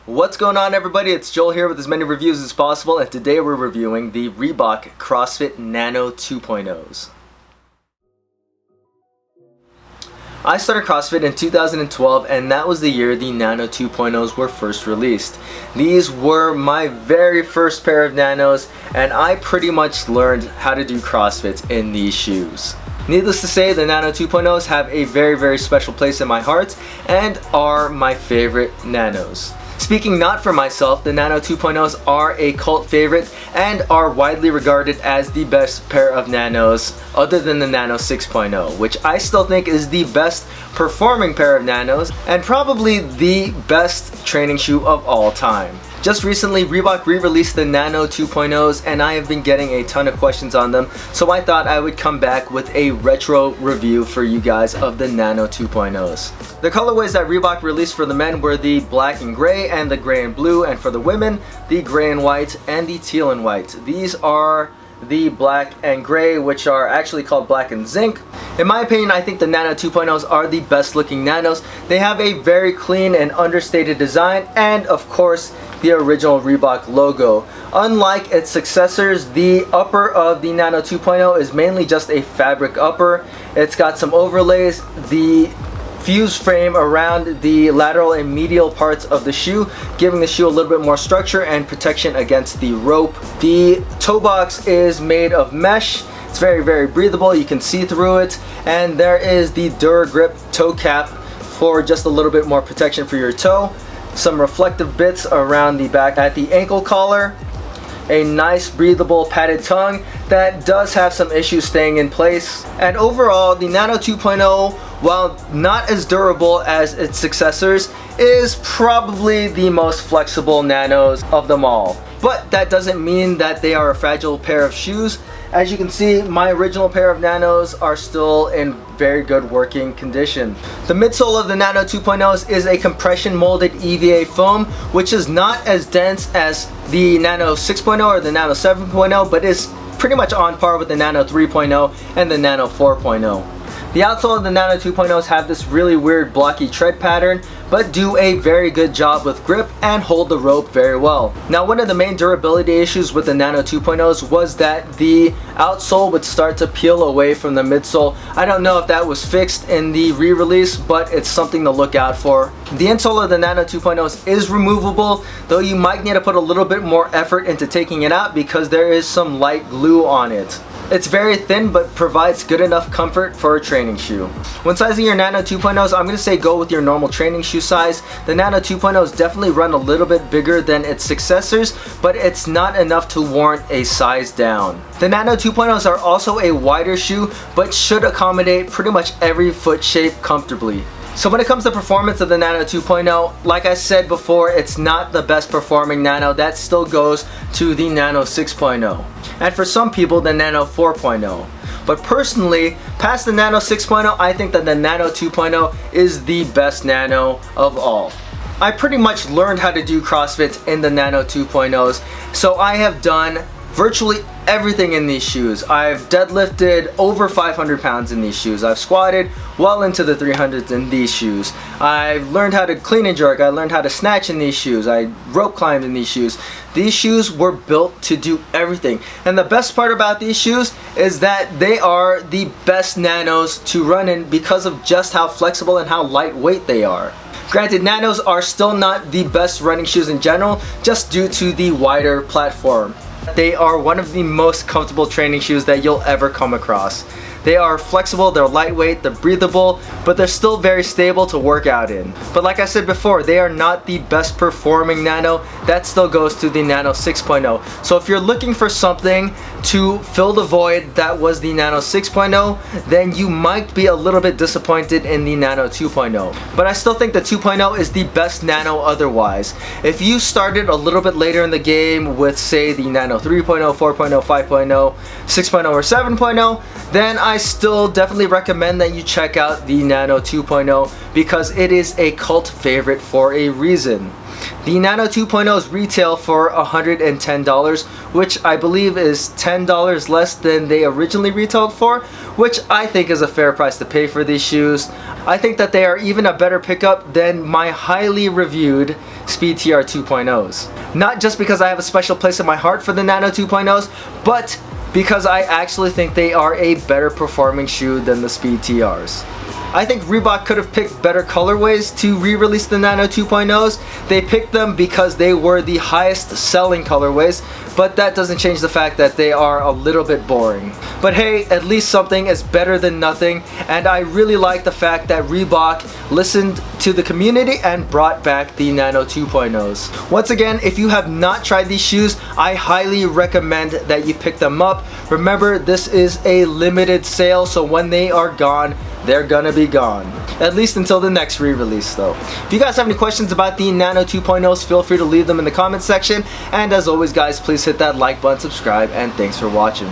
What's going on, everybody? It's Joel here with as many reviews as possible, and today we're reviewing the Reebok CrossFit Nano 2.0s. I started CrossFit in 2012, and that was the year the Nano 2.0s were first released. These were my very first pair of Nanos, and I pretty much learned how to do CrossFit in these shoes. Needless to say, the Nano 2.0s have a very special place in my heart and are my favorite Nanos. Speaking not for myself, the Nano 2.0s are a cult favorite and are widely regarded as the best pair of Nanos other than the Nano 6.0, which I still think is the best performing pair of Nanos and probably the best training shoe of all time. Just recently, Reebok re-released the Nano 2.0s, and I have been getting a ton of questions on them, so I thought I would come back with a retro review for you guys of the Nano 2.0s. The colorways that Reebok released for the men were the black and gray and the gray and blue, and for the women, the gray and white and the teal and white. These are the black and gray, which are actually called black and zinc. In my opinion, I think the Nano 2.0s are the best looking Nanos. They have a very clean and understated design, and of course the original Reebok logo. Unlike its successors, the upper of the Nano 2.0 is mainly just a fabric upper. It's got some overlays, the fused frame around the lateral and medial parts of the shoe, giving the shoe a little bit more structure and protection against the rope. The toe box is made of mesh. It's very breathable. You can see through it, and there is the DuraGrip toe cap for just a little bit more protection for your toe. Some reflective bits around the back at the ankle collar. A nice breathable padded tongue that does have some issues staying in place. And overall, the Nano 2.0, while not as durable as its successors, is probably the most flexible Nanos of them all. But that doesn't mean that they are a fragile pair of shoes. As you can see, my original pair of Nanos are still in very good working condition. The midsole of the Nano 2.0s is a compression molded EVA foam, which is not as dense as the Nano 6.0 or the Nano 7.0, but is pretty much on par with the Nano 3.0 and the Nano 4.0. The outsole of the Nano 2.0s have this really weird blocky tread pattern, but do a very good job with grip and hold the rope very well. Now, one of the main durability issues with the Nano 2.0s was that the outsole would start to peel away from the midsole. I don't know if that was fixed in the re-release, but it's something to look out for. The insole of the Nano 2.0s is removable, though you might need to put a little bit more effort into taking it out because there is some light glue on it. It's very thin but provides good enough comfort for a training shoe. When sizing your Nano 2.0s, I'm going to say go with your normal training shoe size. The Nano 2.0s definitely run a little bit bigger than its successors, but it's not enough to warrant a size down. The Nano 2.0s are also a wider shoe, but should accommodate pretty much every foot shape comfortably. So when it comes to performance of the Nano 2.0, like I said before, it's not the best performing Nano. That still goes to the Nano 6.0. And for some people, the Nano 4.0. But personally, past the Nano 6.0, I think that the Nano 2.0 is the best Nano of all. I pretty much learned how to do CrossFit in the Nano 2.0s, so I have done virtually everything in these shoes. I've deadlifted over 500 pounds in these shoes. I've squatted well into the 300s in these shoes. I've learned how to clean and jerk. I learned how to snatch in these shoes. I rope climbed in these shoes. These shoes were built to do everything. And the best part about these shoes is that they are the best Nanos to run in because of just how flexible and how lightweight they are. Granted, Nanos are still not the best running shoes in general, just due to the wider platform. They are one of the most comfortable training shoes that you'll ever come across. They are flexible, they're lightweight, they're breathable, but they're still very stable to work out in. But like I said before, they are not the best performing Nano. That still goes to the Nano 6.0. So if you're looking for something to fill the void that was the Nano 6.0, then you might be a little bit disappointed in the Nano 2.0. But I still think the 2.0 is the best Nano otherwise. If you started a little bit later in the game with, say, the Nano 3.0, 4.0, 5.0, 6.0, or 7.0, then I still definitely recommend that you check out the Nano 2.0 because it is a cult favorite for a reason. The Nano 2.0s retail for $110, which I believe is $10 less than they originally retailed for, which I think is a fair price to pay for these shoes. I think that they are even a better pickup than my highly reviewed Speed TR 2.0s. Not just because I have a special place in my heart for the Nano 2.0s, but because I actually think they are a better performing shoe than the Speed TRs. I think Reebok could have picked better colorways to re-release the Nano 2.0s. They picked them because they were the highest selling colorways, but that doesn't change the fact that they are a little bit boring. But hey, at least something is better than nothing, and I really like the fact that Reebok listened to the community and brought back the Nano 2.0s. Once again, if you have not tried these shoes, I highly recommend that you pick them up. Remember, this is a limited sale, so when they are gone, they're gonna be gone. At least until the next re-release though. If you guys have any questions about the Nano 2.0s, feel free to leave them in the comments section. And as always guys, please hit that like button, subscribe, and thanks for watching.